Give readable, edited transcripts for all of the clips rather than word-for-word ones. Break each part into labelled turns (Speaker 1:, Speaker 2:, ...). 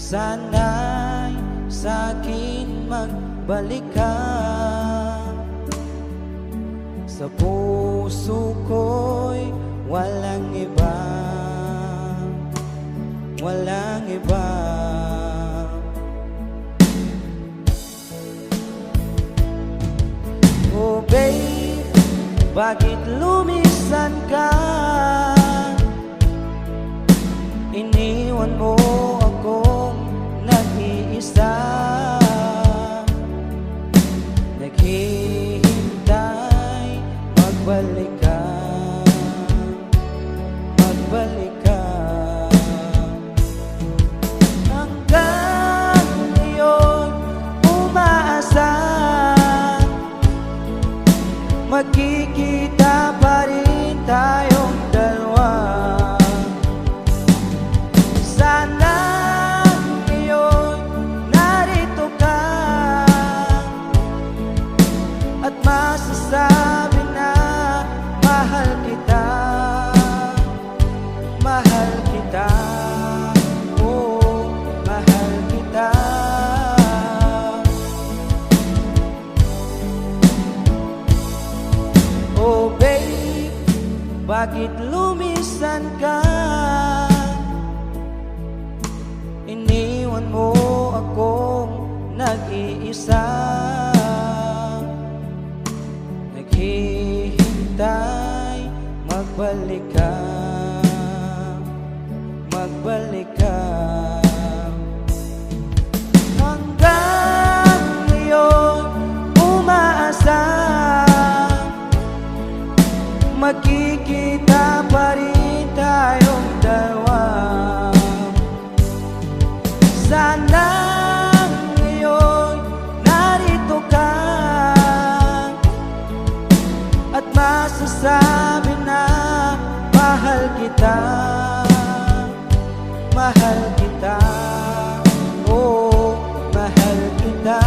Speaker 1: Sana'y sa'kin magbalik ka. Sa puso ko'y walang iba, walang iba. Oh babe, bakit lumisan ka? Iniwan mo akong nag-iisa, naghihintay, magbalik ka, magbalik ka. Hanggang ngayon umaasa, magkikita pa rin tayong dalawa. Sana ngayon narito ka at masasabi na mahal kita, mahal kita, oh, mahal kita. Oh babe, bakit lumisan ka? Iniwan mo akong nag-iisa, naghihintay, magbalik ka, magbalik ka. Hanggang ngayon umaasa, magkikita pa rin tayong dalawa. Sana ngayon narito ka at masasabi na mahal kita, mahal kita, oh, mahal kita.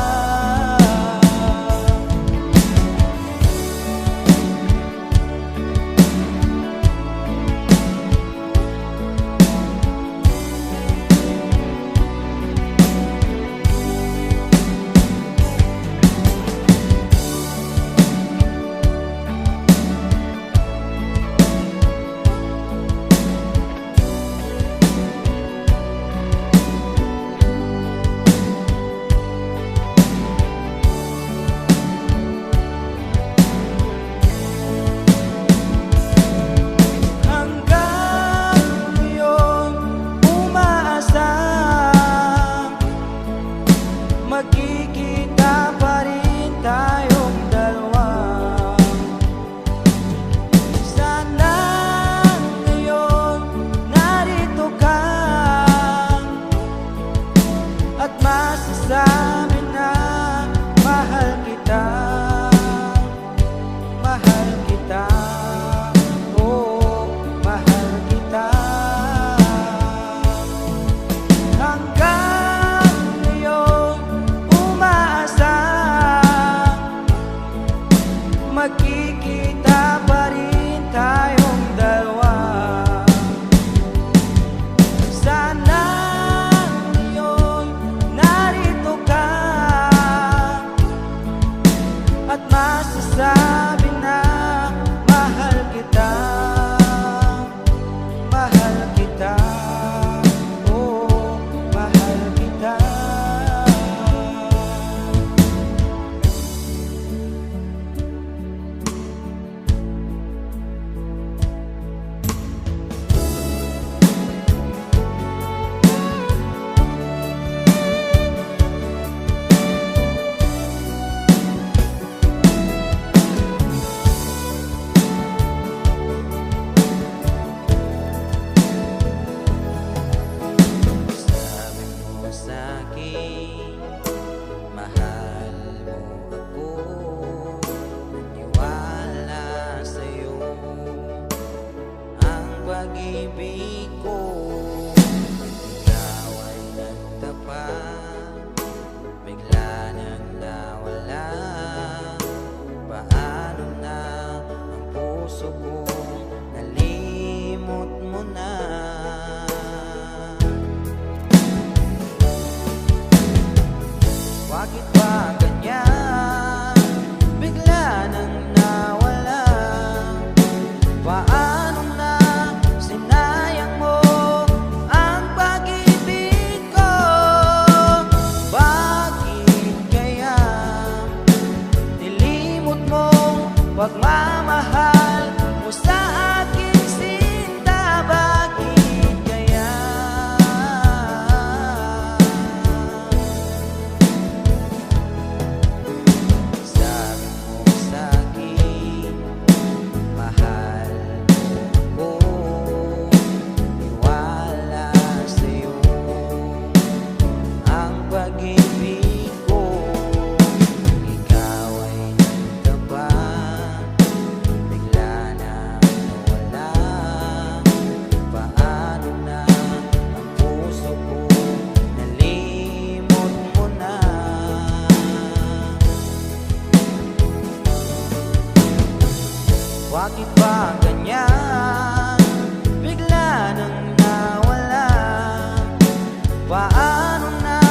Speaker 1: Paano na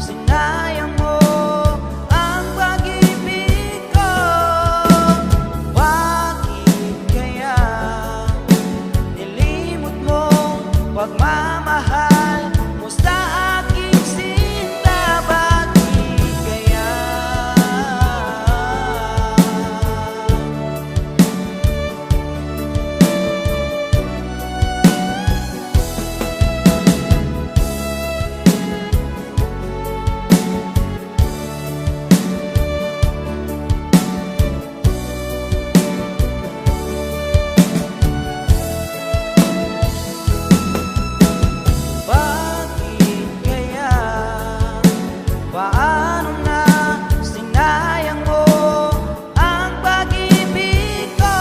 Speaker 1: sinayang mo ang pag-ibig ko? Bakit kaya nilimot mong pagmamahal mo sa aking sinta? Bakit kaya? Bakit kaya? Paano na sinayang mo ang pag-ibig ko?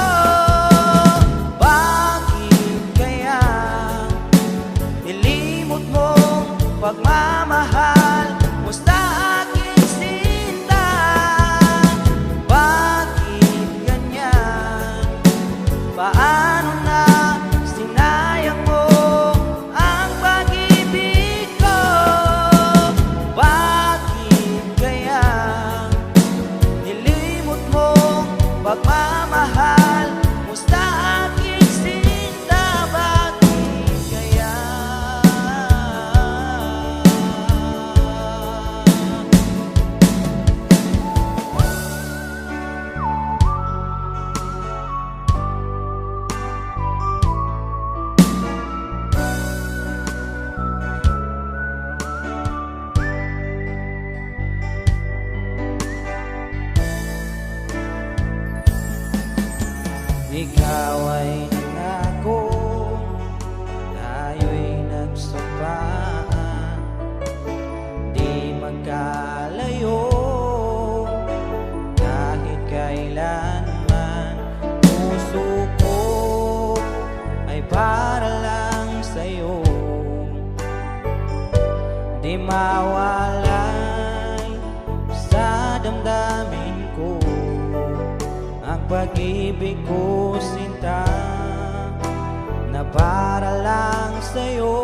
Speaker 1: Bakit kaya nilimot mong pagmamahal mo sa aking sinta? Bakit ganyan? Paano na sinayang mo ang pag-ibig ko? Bakit kaya nilimot mong pagmamahal mo sa aking sinta? Bakit kaya? Ikaw ay nangako, tayo'y nagsumpaan, di magkalayo kahit kailanman. Puso ko ay para lang sa'yo, di mawalay sa damdamin ko ang pag-ibig ko, sinta, na para lang sa'yo.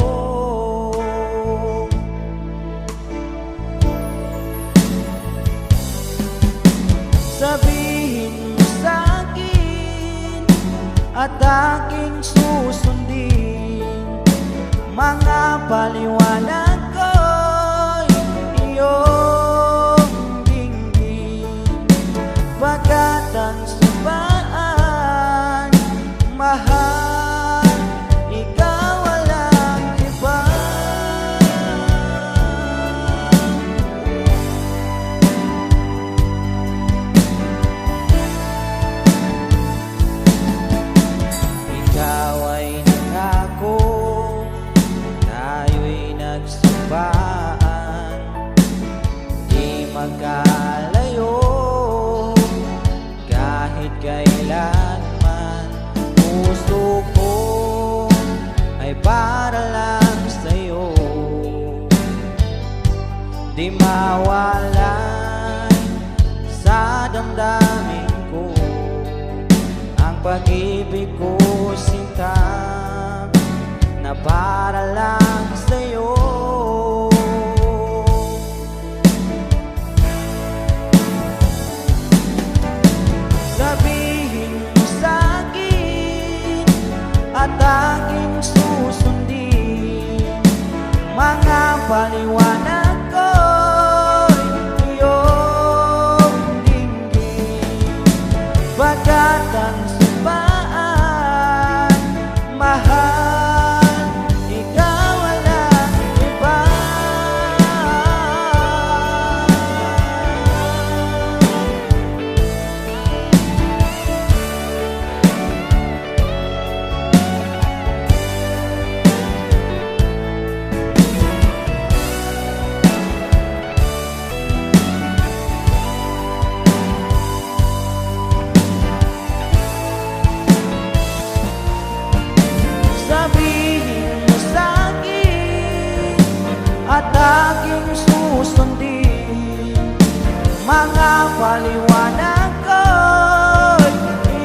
Speaker 1: Sabihin mo sa'kin at aking susundin mga paliwanag ko'y iyong dinggin. Pagkat ang sumpaan, mahal, ikaw walang iba. Ikaw ay nangako, tayo'y nagsumpaan, di magkalayo kahit kailanman. Puso ko ay para lang sa'yo, di mawalay sa damdamin ko ang pag-ibig ko, sinta, na para lang sa'yo. Sabihin mo sa'kin at aking susundin mga paliwanag ko'y iyong dinggin. Pagkat ang sumpaan, mahal, ikaw walang iba. Sabihin mo sa'kin at aking susundin mga paliwanag ko'y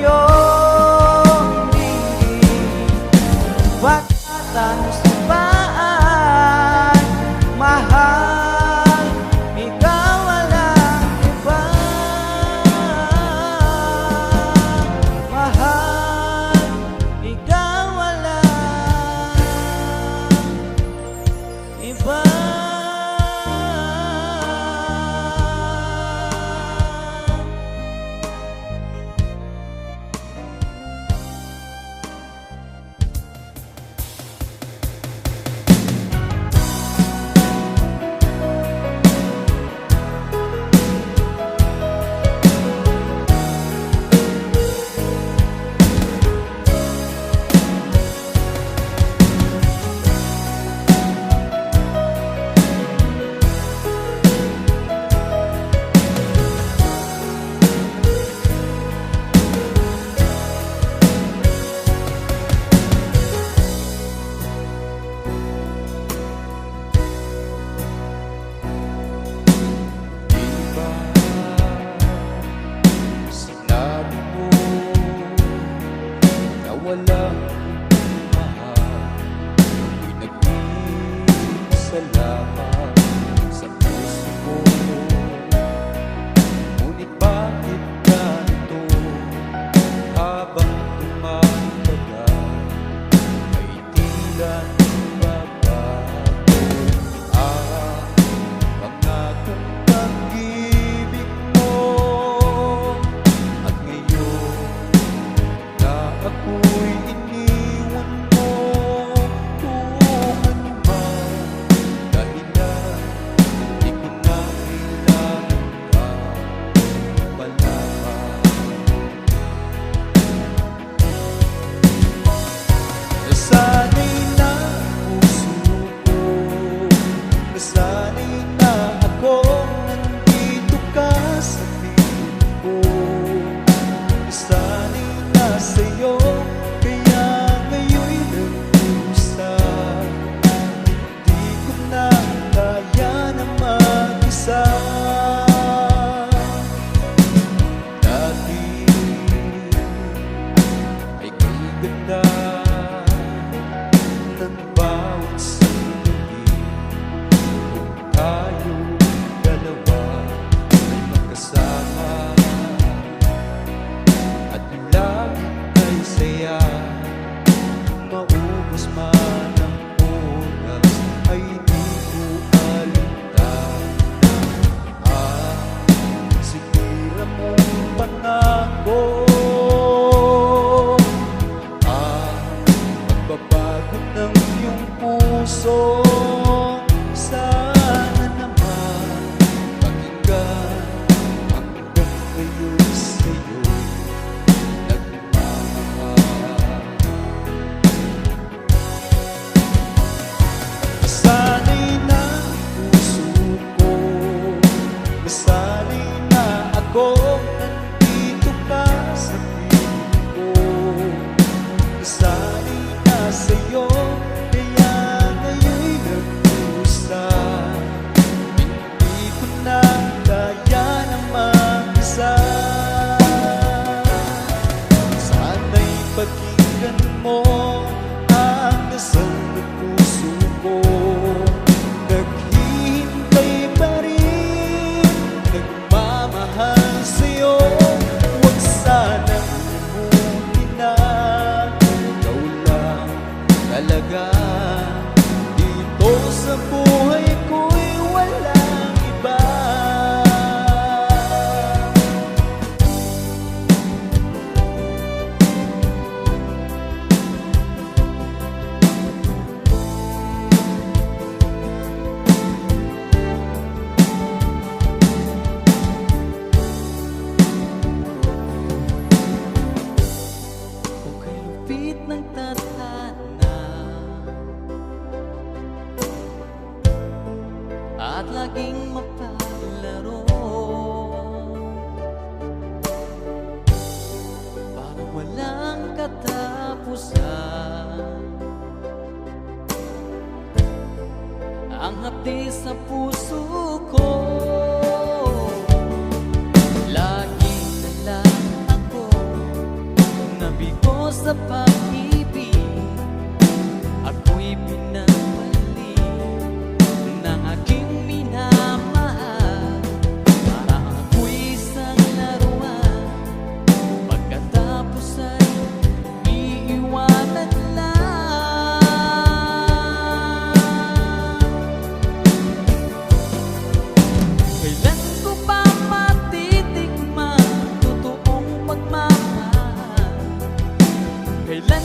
Speaker 1: iyong dinggin. Pagkat ang sumpaan,
Speaker 2: kasama sa puso ko. Ngunit bakit ganito? Habang tumatagal ay tila nagbabago. Pangakong pag-ibig mo, at ngayon na ako'y iniwan mo. Kung ano man dahilan, di ko na kailangan ka palaban. Nasanay na puso ko, nasanay na akong nandito ka sa piling ko. Nasanay na sa'yo, kaya ngayon'y nagdusa. Di ko na kaya na mag-isa. Dati ay kay ganda ng bawat sandali. Kung tayo dalawa ay magkasama, at lagi ay saya. Maubos man ang oras ay di ko alintana. Sikira mong pangako, magbabago ng iyong puso. Sana naman pakinggan, hanggang ngayon sa'yo nagmamahal. Nasanay na puso ko, nasanay na ako nandito ka sa piling ko. Nasanay na sa'yo, kaya ngayon'y nagdusa. Hindi ko na kaya na mag-isa. Sana'y pakinggan mo ang dasal ng puso ko. Naghihintay pa rin, nagmamahal sa'yo. Huwag sanang limutin na ikaw lang talaga. Dito sa buhay ko'y walang iba.
Speaker 1: Kung kay lupit ng tadhana at laging mapalaro, parang walang katapusan ang hapdi sa puso ko. Lagi na lang ako nabigo sa pag-ibig. Ako'y pinabalik ng aking minamahal. Parang ako'y isang laruan, pagkatapos ay iiwanan lang. Kailan ko pa matitikman totoong pagmamahal? Kailan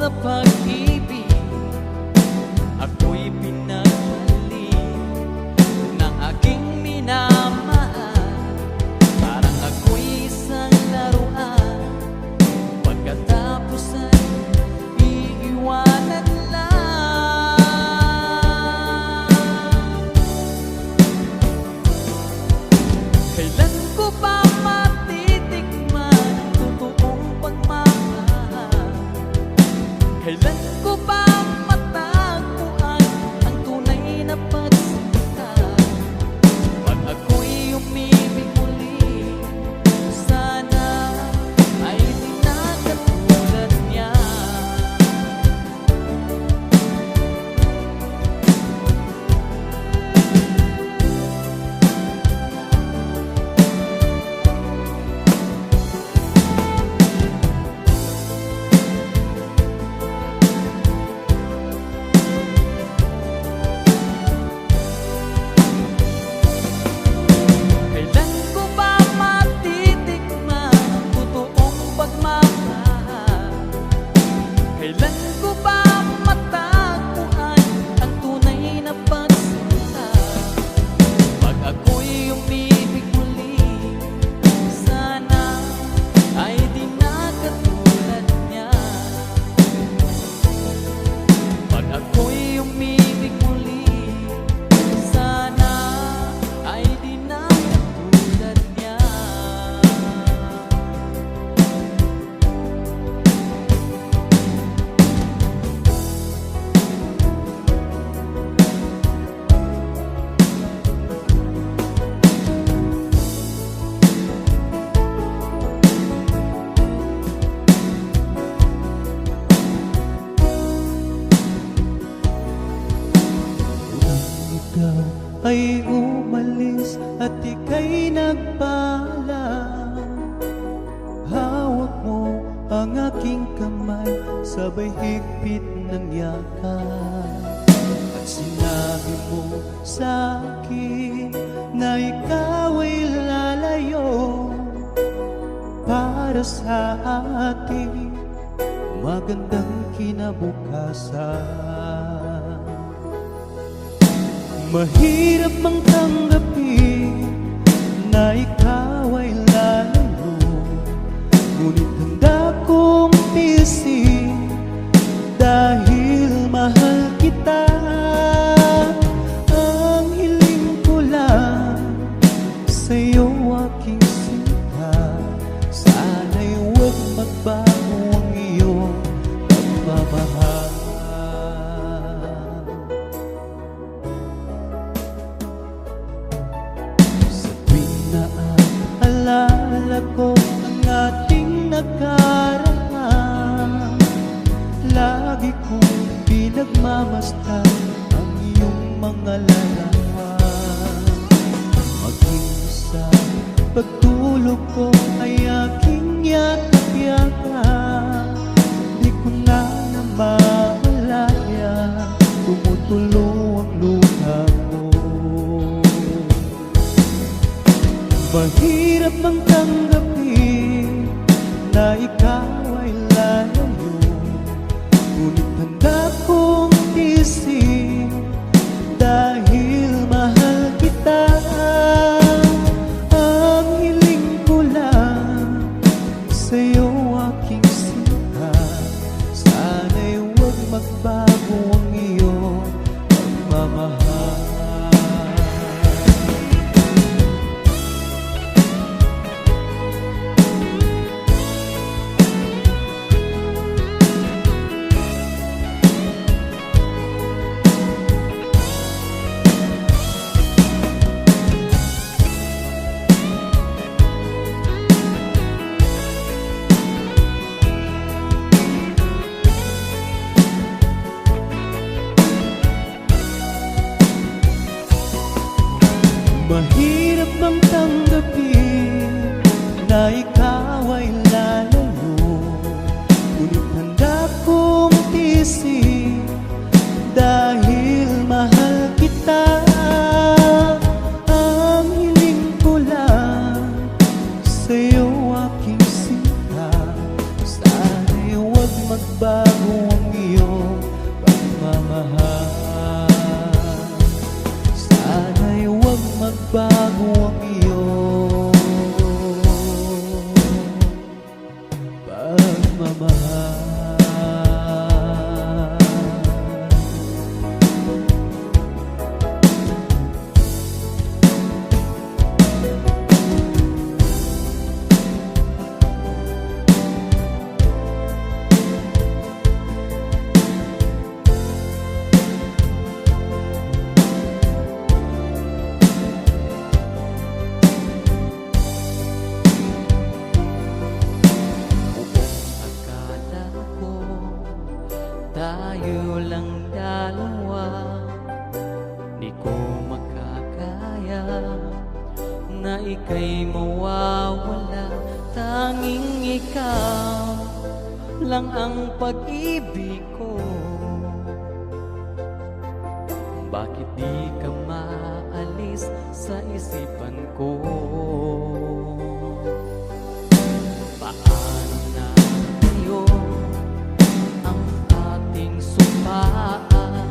Speaker 1: sa pag-ibig, ako'y pinagpalit ng aking minamahal. Parang ako'y isang laruan, pagkatapos ay iiwanan lang. Kailan ko ba matitikman ang totoong pagmamahal? Kailan ko ba matagpuan ang tunay na pagsinta? Pag ako'y umibig muli, sana ay di na katulad niya. Kailan ko ba matitikman ang totoong pagmamahal? Kailan ko ba matagpuan ang tunay na pagsinta? Pag ako'y umibig muli, sana ay di na katulad niya. Pag ako'y umibig muli, sana ay di na katulad niya.
Speaker 2: Ikaw ay umalis at ika'y nagpaalam. Hawak mo ang aking kamay, sabay higpit ng yakap. At sinabi mo sa akin na ikaw ay lalayo para sa ating magandang kinabukasan. Mahirap mang tanggapin na ikaw ay lalayo, ngunit handa kong tiisin dahil mahal kita. Ang hiling ko lang sa'yo aking sinta, sana'y huwag magbago ang iyong pagmamahal. Alala ko ang ating nakaraan, lagi kong pinagmamasdan ang iyong mga larawan. Maging sa pagtulog ko ay aking yakap-yakap, di ko na namalaya, tumutulo ang luha ko. Mahirap mang tanggapin na ikaw ay lalayo, ngunit handa kong tiisin dahil mahal kita. Ang hiling ko lang sa'yo aking sinta, sana'y huwag magbago ang iyong pagmamahal. Mahirap bang tanggapin na ikaw ay lalayo, ngunit handa kong tiisin dahil mahal kita. Ang hiling ko lang sa'yo aking sinta, sana'y huwag magbago ang pagmamahal.
Speaker 1: Akala ko tayo lang dalawa, di ko makakaya na ika'y mawawala. Tanging ikaw lang ang pag-ibig ko. Bakit di ka maalis sa isipan ko? Paano na ngayon ang ating sumpaan?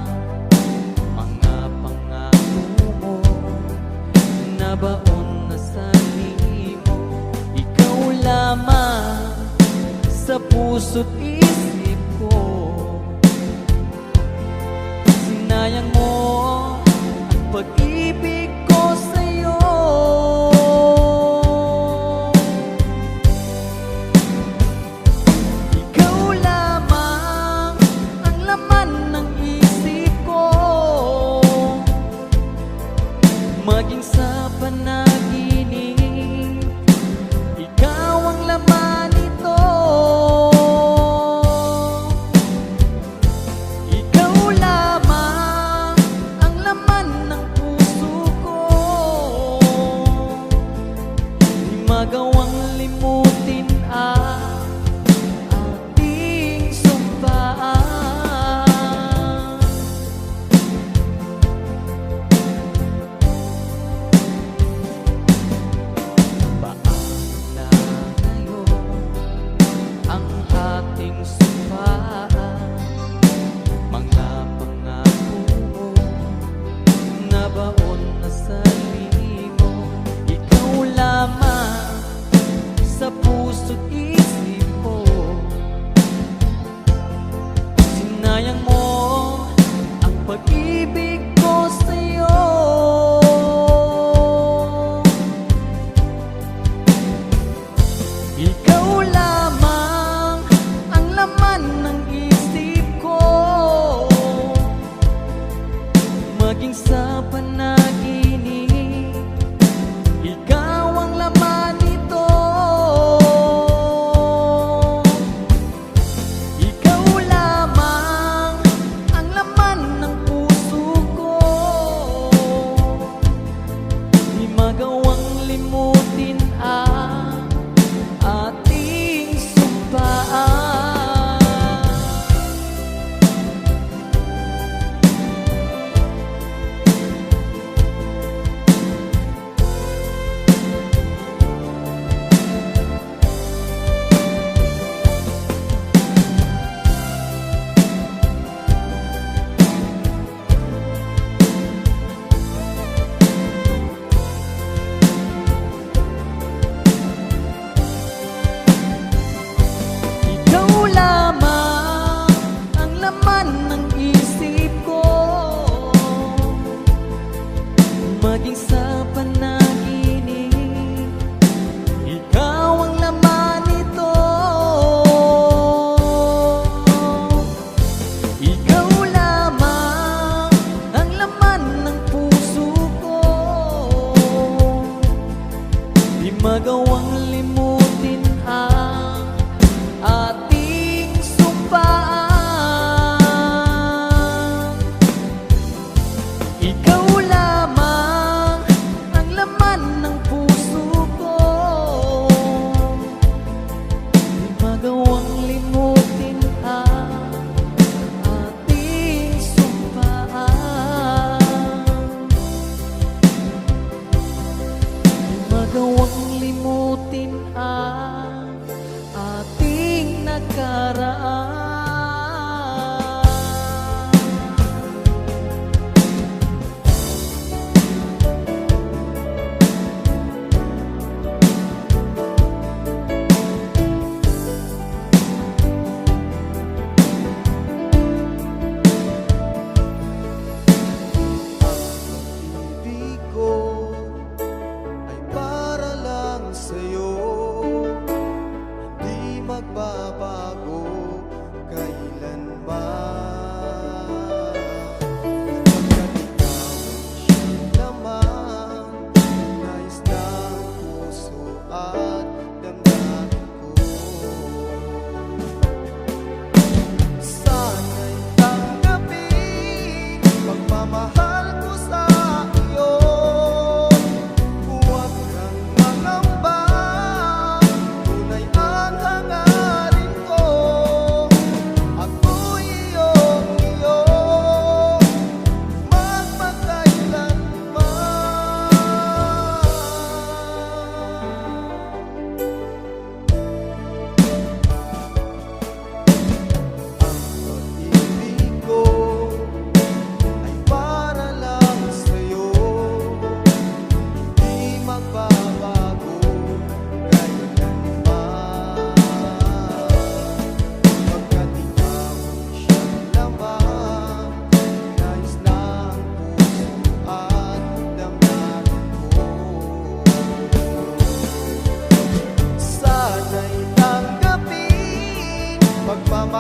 Speaker 1: Mga pangako mo nabaon na sa limo. Ikaw lamang sa puso't isip ko. Sinayang mo ang pag-ibig ko sa'yo. Ikaw lamang ang laman ng isip ko. Maging sa panaginip, ikaw ang laman nito. Ikaw lamang ang laman ng puso ko. Di magawang limutin ang ating sumpaan. Paano na ngayon ang ating sumpaan? Mga pangako mo nabaon na sa limo. Ikaw lamang sa puso't isip ko. Sinayang mo ang pag-ibig ko sa'yo. Ikaw lamang ang laman ng isip ko. Maging sa panaginip, ikaw ang laman nito. Ikaw lamang ang laman ng puso ko. Di magawang limutin ang ating sumpaan.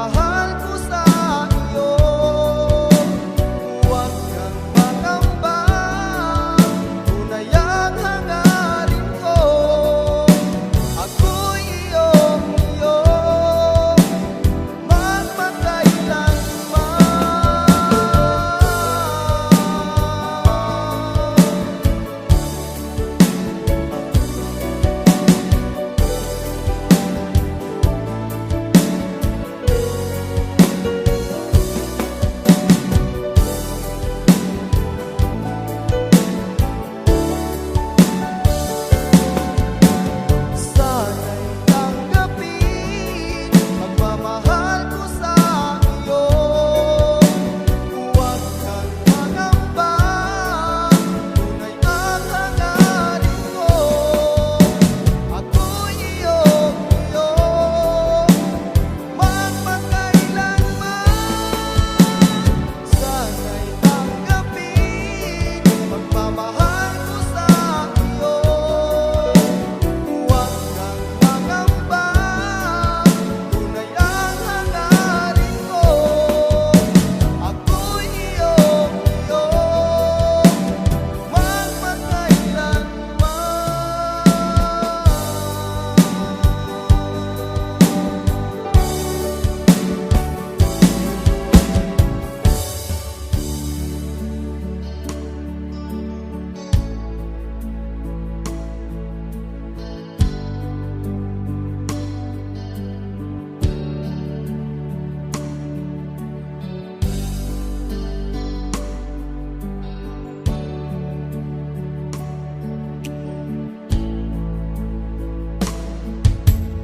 Speaker 2: pagmamahal ko sa iyo. Huwag kang magamba, tunay ang hangarin ko. Ako'y iyong-iyo, magpakailanman. Sana'y tanggapin pagmamahal ko sa iyo. Huwag kang magamba, tunay ang hangarin ko. Ako'y iyong-iyo, magpakailanman. Sana'y tanggapin pagmamahal ko sa iyo. Huwag kang magamba, tunay ang hangarin ko. Ako'y iyong-iyo,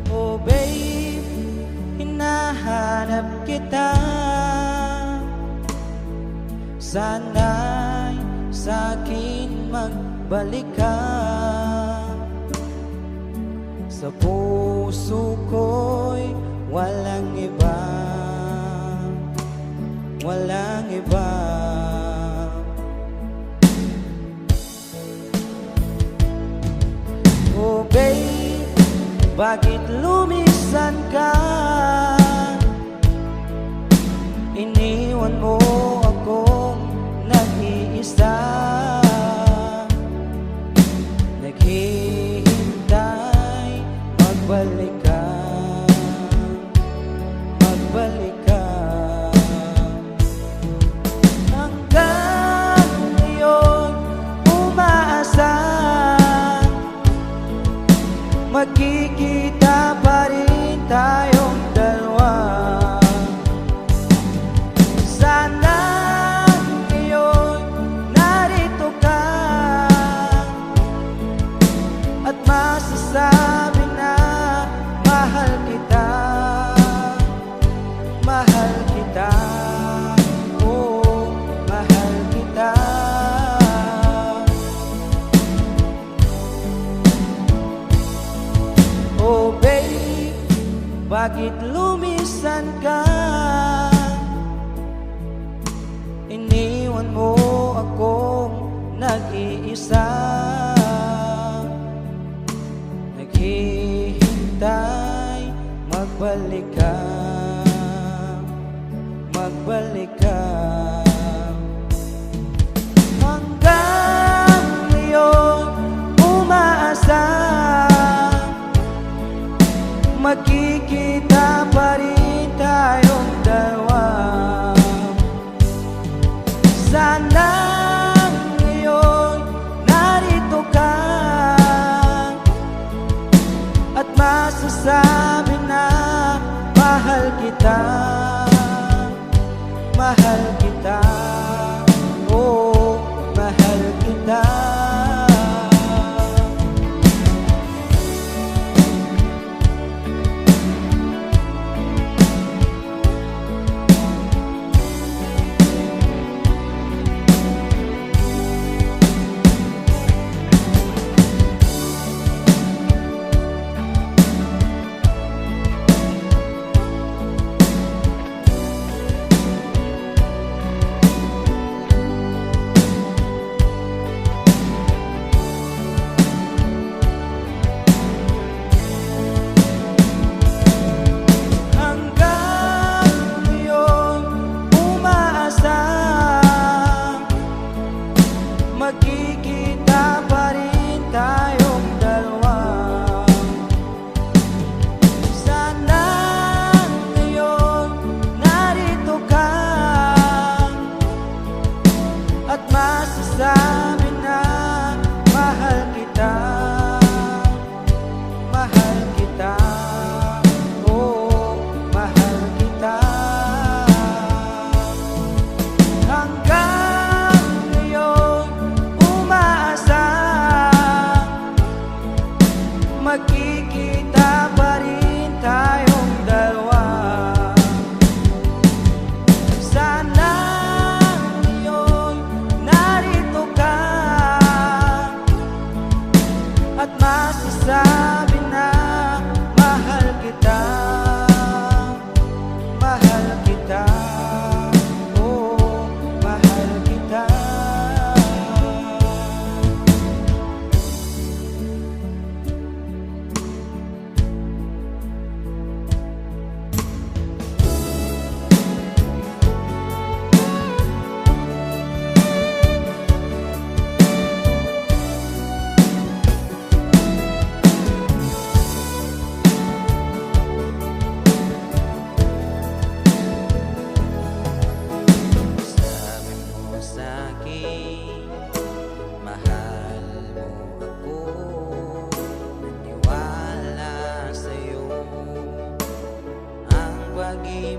Speaker 1: Oh babe, hinahanap kita. Sana'y sa'kin magbalik ka. Sa puso ko'y walang iba, walang iba. Oh babe, bakit lumisan ka? Iniwan mo akong nag-iisa, naghihintay, magbalik ka, magbalik ka. Hanggang ngayon umaasa, magkikita pa rin tayong dalawa. Sana ngayon narito ka at masasabi na mahal kita, mahal kita, oh, mahal kita. Oh babe, bakit lumisan ka? Iniwan mo akong nag-iisa, naghihintay, magbalik ka, magbalik ka. Hanggang ngayon umaasa, magkikita pa rin tayong dalawa. Sana ngayon narito ka at masasabi na mahal kita, mahal kita, oh, mahal kita.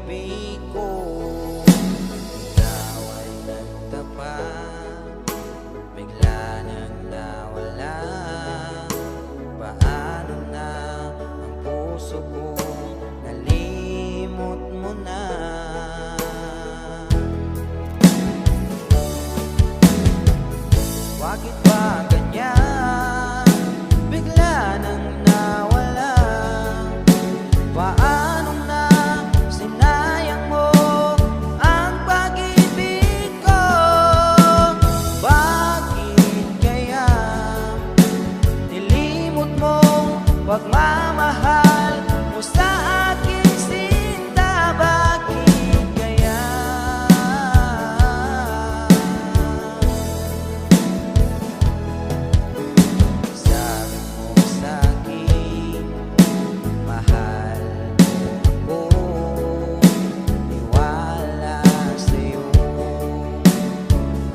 Speaker 3: pag-ibig ko. Ikaw ay nagtapat, bigla nang nawala. Paano na ang puso ko, nalimot mo na. Bakit ba ganyan? Bigla nang nawala. Paano na sinayang mo ang pag-ibig ko? Bakit kaya nilimot mo pagmamahal mo sa aking sinta? Bakit kaya? Sabi mo sa'kin, mahal ko, niwala sa'yo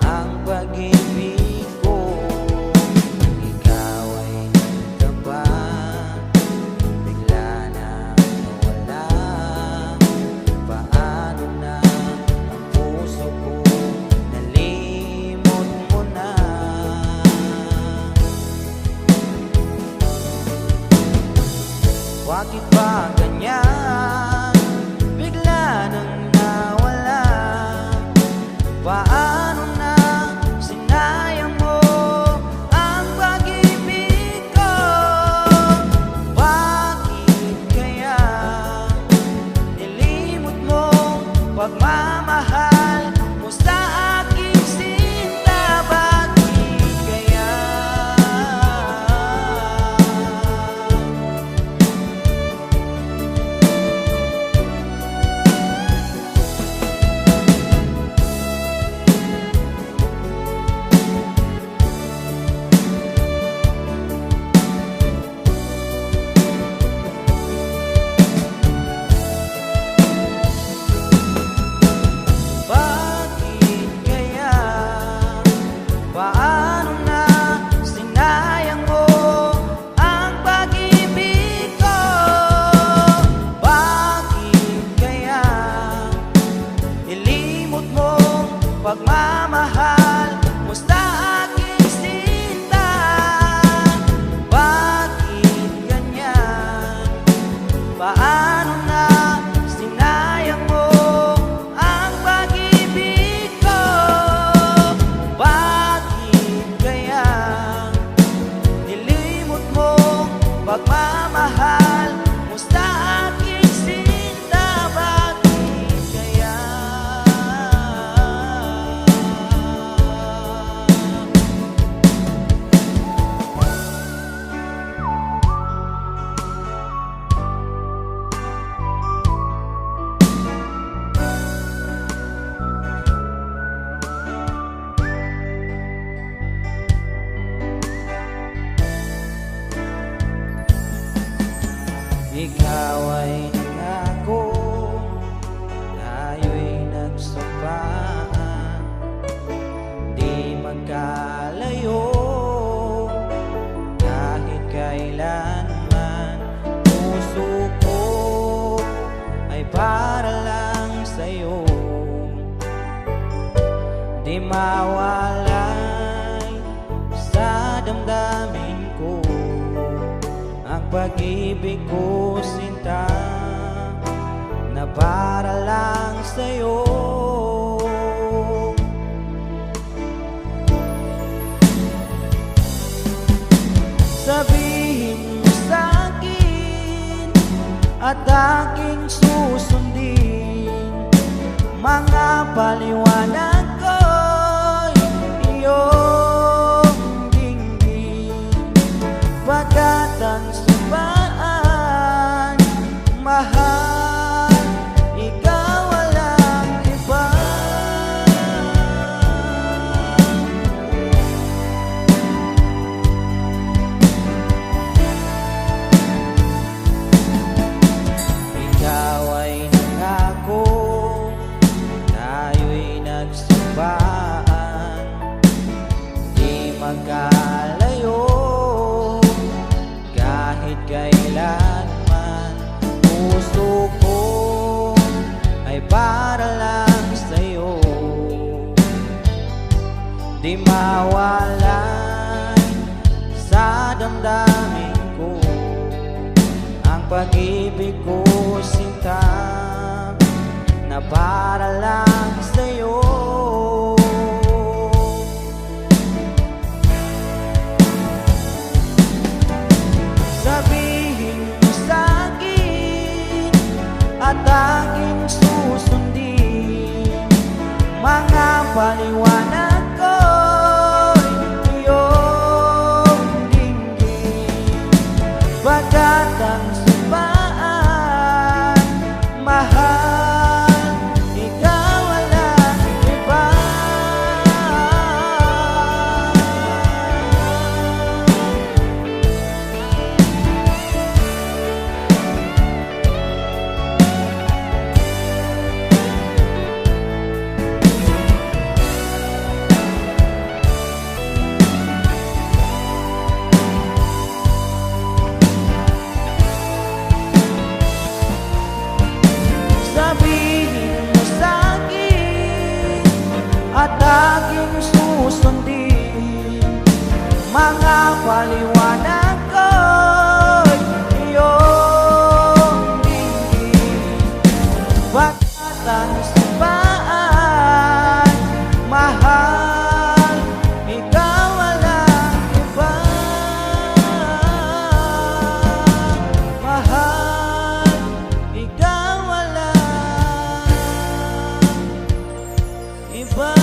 Speaker 3: ang pag-ibig ko. Ikaw ay nagtapat, bigla nang nawala. Paano na ang puso ko, nalimot mo na. Bakit ba ganyan? Bigla nang nawala. Paano na sinayang mo ang pag-ibig ko? Bakit kaya nilimot mo pagmamahal mo sa aking sinta? Bakit kaya? Bakit kaya? Paano na sinayang mo ang pag-ibig ko? Bakit kaya nilimot mo pagmamahal mo sa aking sinta? Bakit ganyan? Paano na sinayang mo ang pag-ibig ko? Bakit kaya nilimot mo pagmamahal mo sa aking sinta? Bakit kaya? Ikaw ay nangako, tayo'y nagsapaan, di magkalayo kahit kailanman. Puso ko ay para lang sa'yo, di mawalay sa damdamin ko ang pag-ibig ko, sinta, na para lang sa'yo. Sabihin mo sa'kin at aking susundin, mga paliwanag ko'y iyong dinggin. Pagkat ang sumpaan, mahal, ikaw walang iba. Ikaw ay nangako, tayo'y nagsumpaan, di mawalan sa damdamin ko ang pag-ibig ko, sinta, na para lang sa'yo. Sabihin mo sa'kin at aking susundin mga paliwanag ko'y iyong dinggin. Pagkat ang sumpaan, mahal, ikaw walang iba. Sabihin mo sa'kin at aking susundin mga paliwanag ko'y iyong dinggin. Pagkat ang sumpaan, mahal, ikaw walang iba. Mahal, ikaw walang iba.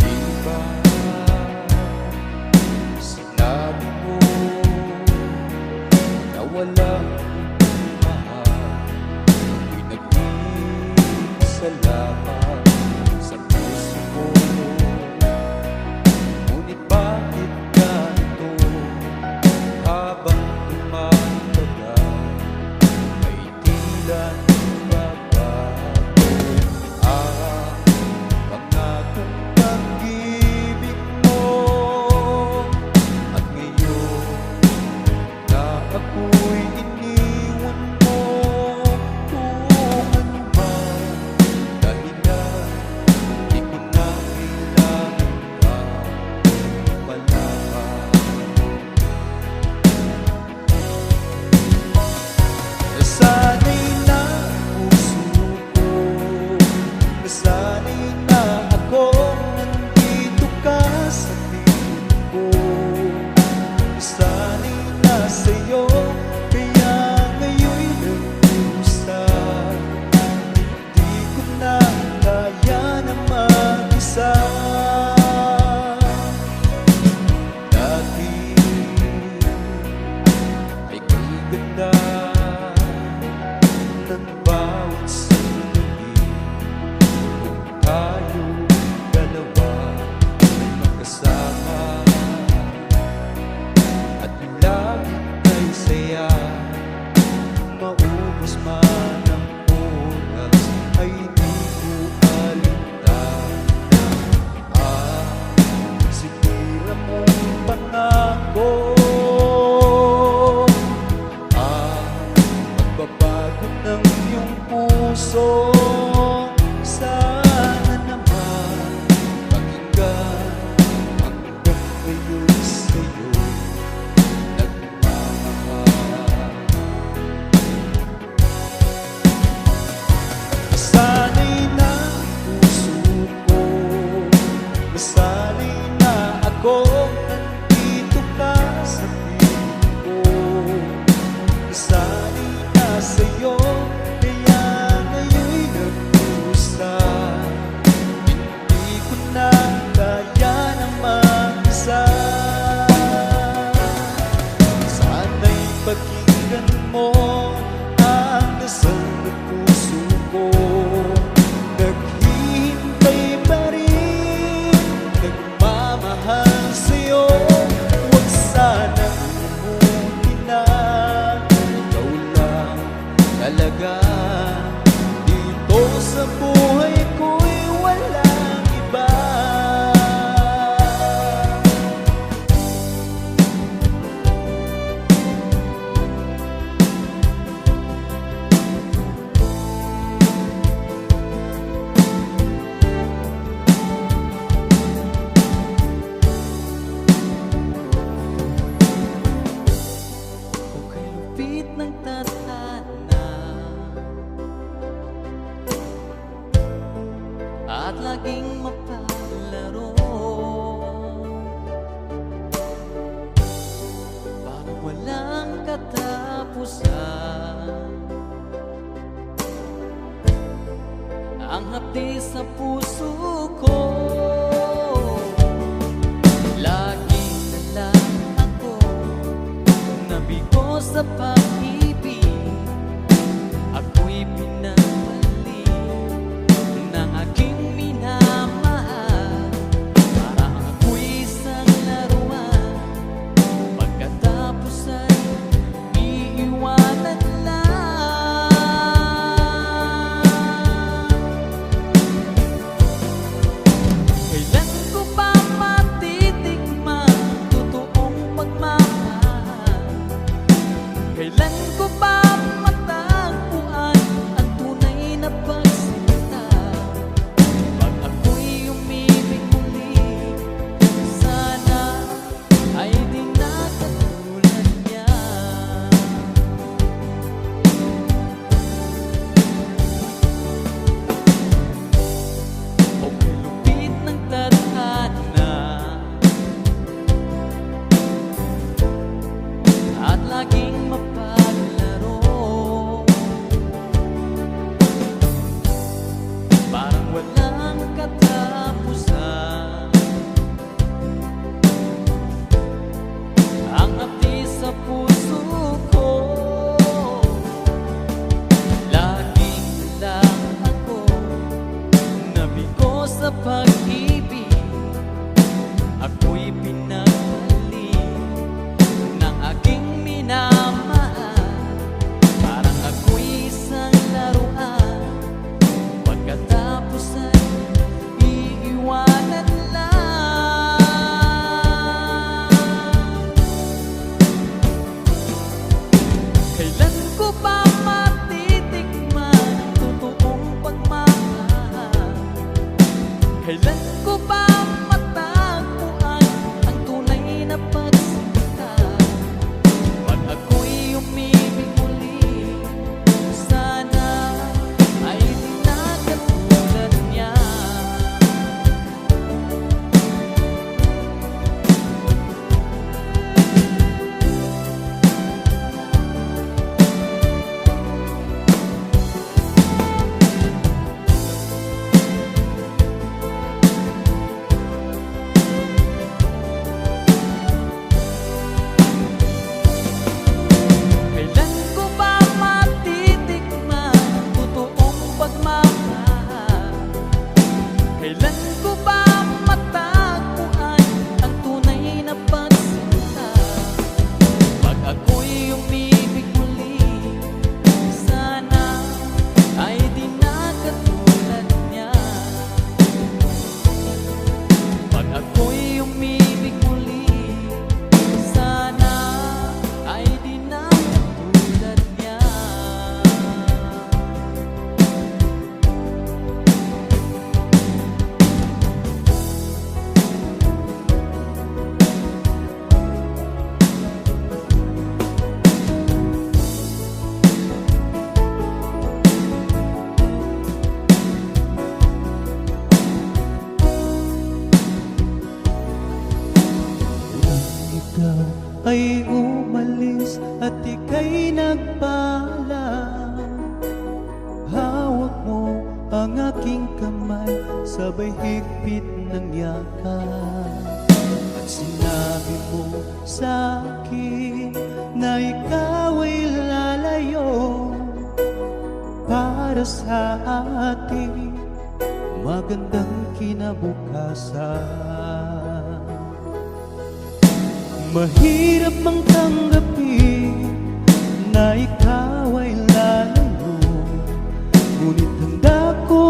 Speaker 2: Diba sinabi mo na walang mahal, ako'y nag-iisa lamang sa puso ko. Ngunit bakit ganito habang tumatagal ay tila nagbabago ang pangakong pag-ibig mo? At ngayon na ako'y iniwan mo, kung ano man dahilan, di ko na kailangan pa malaman. Nasanay na puso ko, nasanay na ako, nandito ka sa piling ko. Nasanay na sa'yo, kaya ngayon'y nagdusa. Di ko na kaya na mag-isa. Dati ay kaganda ng bawat sandali kung tayo dalawa ay magkasama, at lagi ay saya. Maubos man ang oras ay di ko alintana ang sinira mong pangako. Pagbabago ng iyong puso, sana naman pakinggan hanggang ngayon sa'yo nagmamahal. Nasanay na puso ko, nasanay na ako, nandito ka sa piling ko. Nasanay na sa'yo, kaya ngayon'y nagdusa. Hindi sa buhay ko'y walang iba.
Speaker 1: Okay, lupit ng tadhana at laging mapalaro, parang walang katapusan. Ang hapdi sa puso ko, lagi na lang ako nabigo sa pag-ibig. Ako'y pinapalik ng aking minamahal, parang ako'y isang laruan, pagkatapos ay iiwanan lang. Kailan ko ba matitikman totoong pagmamahal? Kailan ko ba matagpuan ang tunay na pagsinta? Pag ako'y umibig muli, sana ay di na katulad niya. Okay, lupit ng tadhana at laging mapalaro, parang walang katapusan. Ang hapdi sa puso ko, laging lang ako nabigo sa pag-ibig. Ako'y pinagpalit ng aking minamahal, parang ako'y isang laruan, pagkatapos ay iiwanan lang. Kailan ko ba matitikman totoong pagmamahal? Kailan ko ba matagpuan ang tunay na pagsinta? Pag ako'y umibig muli, sana ay di na katulad niya. Kailan ko ba matitikman totoong pagmamahal? Kailan ko ba matagpuan ang tunay na pagsinta? Pag ako'y umibig muli, sana ay di na katulad niya. Pag ako'y umibig muli, sana ay di na katulad niya.
Speaker 2: Ikaw ay umalis at ika'y nagpaalam. Hawak mo ang aking kamay, sabay higpit ng yakap. At sinabi mo sa akin na ikaw ay lalayo para sa ating magandang kinabukasan. Mahirap mang tanggapin na ikaw ay lalayo, ngunit handa ko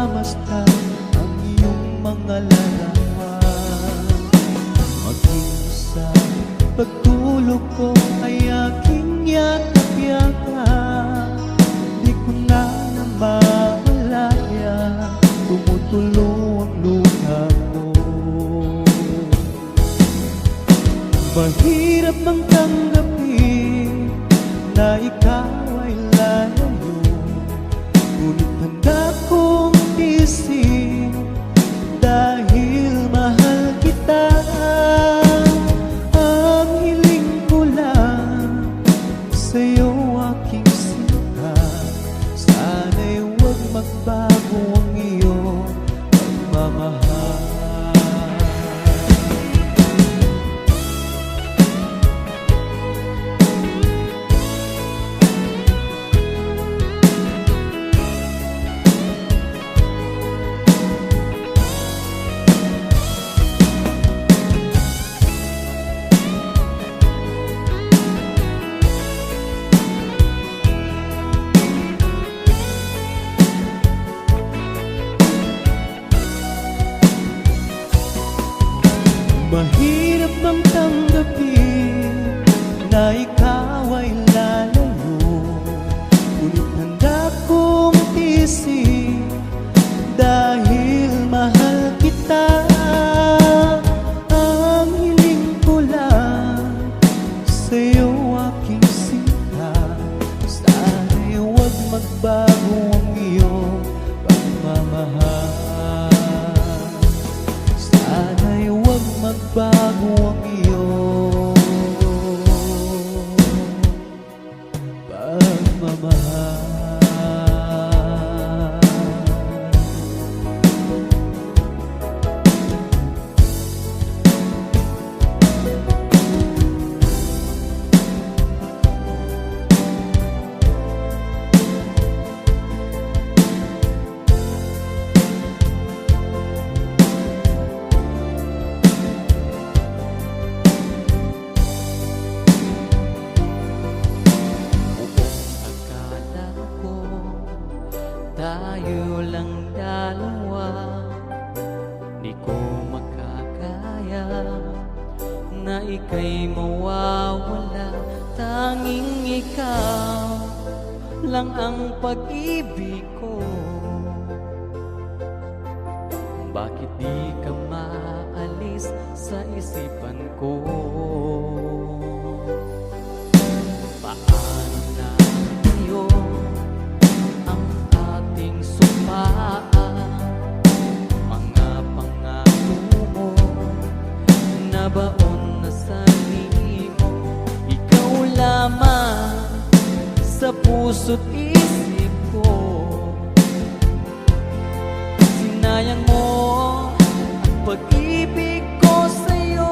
Speaker 2: pagmamasdan ang iyong mga larawan. Maging sa pagtulog ko ay aking yakap-yakap. Di ko na namalaya, tumutulo ang luha ko. Mahirap mang tanggapin na ikaw ay layo, ngunit handa kong tiisin dahil mahal kita. Ang hiling ko lang sa'yo aking sinta, sana'y huwag magbago ang iyong pagmamahal. Mahirap bang tanggapin na ikaw ay lalayo, ngunit handa kong tiisin dahil mahal kita. Ang hiling ko lang sa'yo aking sinta, sana'y huwag magbago ang iyong pagmamahal. Sana'y huwag magbago ang iyong pagmamahal.
Speaker 1: Tayo lang dalawa, di ko makakaya na ika'y mawawala. Tanging ikaw lang ang pag-ibig ko. Bakit di ka maalis sa isipan ko? Paano na ngayon ang ating sumpaan? Mga pangako mo nabaon na sa limo. Ikaw lamang sa puso't isip ko. Sinayang mo ang pag-ibig ko sa'yo.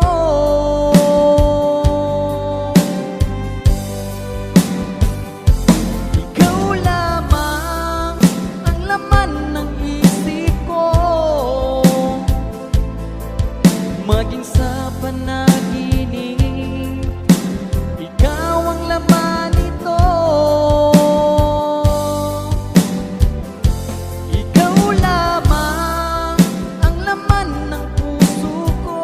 Speaker 1: Ikaw lamang ang laman ng isip ko, maging sa panaginip. Ikaw ang laman nito. Ikaw lamang ang laman ng puso ko.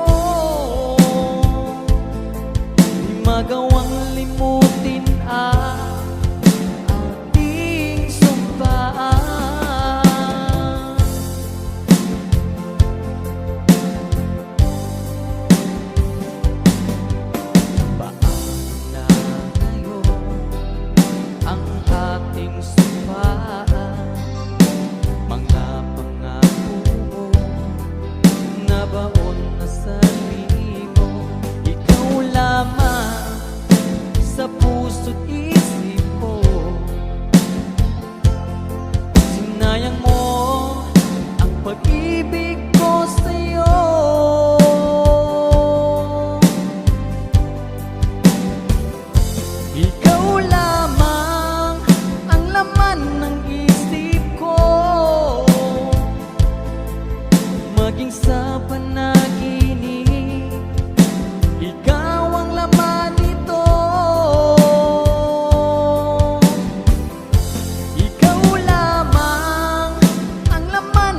Speaker 1: Di magawang limutin ang ating sumpaan. Paano na ngayon ang ating sumpaan? Mga pangako mo nabaon na sa limo. Ikaw lamang sa puso't isip ko. Sinayang mo ang pag-ibig ko sa'yo. Ikaw lamang ang laman ng isip ko, maging sa panaginip. Ikaw ang laman nito. Ikaw lamang ang laman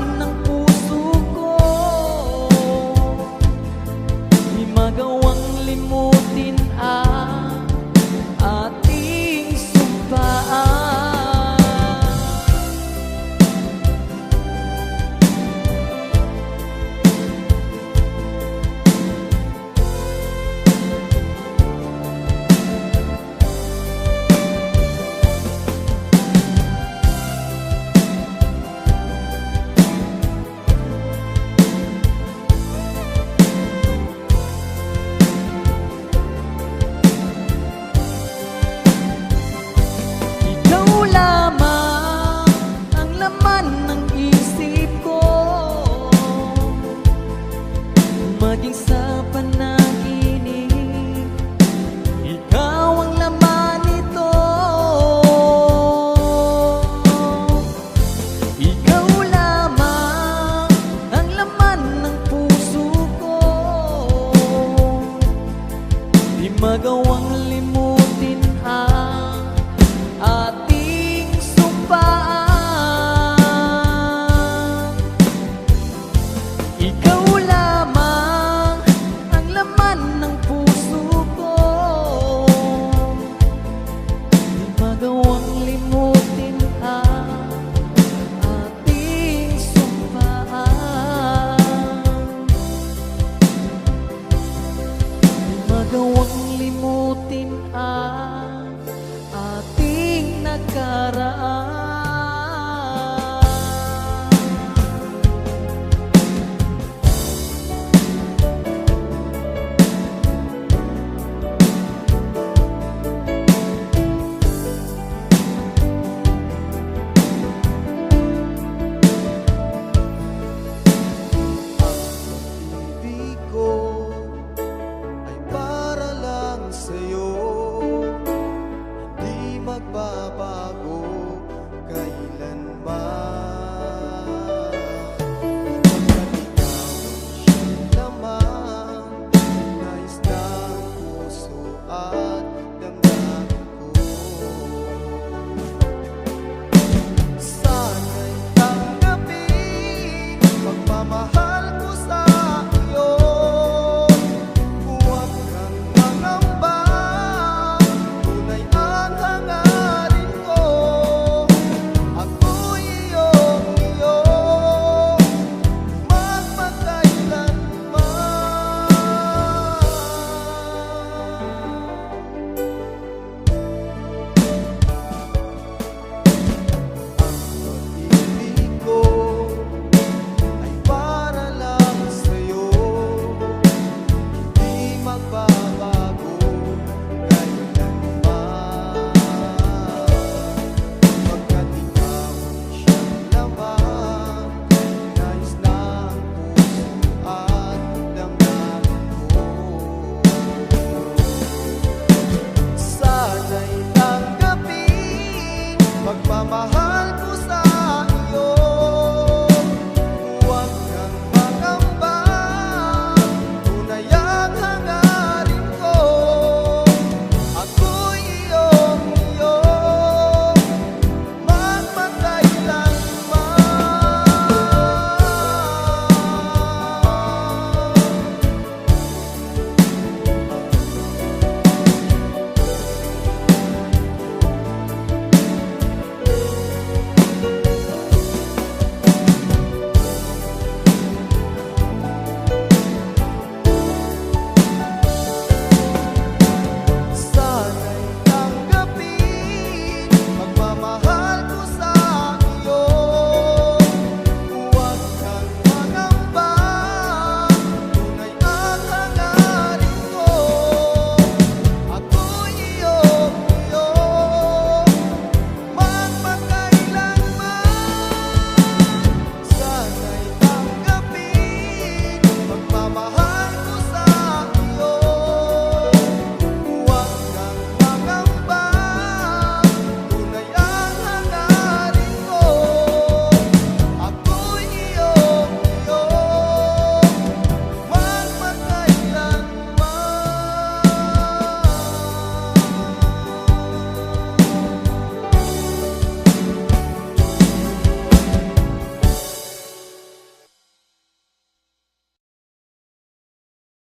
Speaker 2: pagmamahal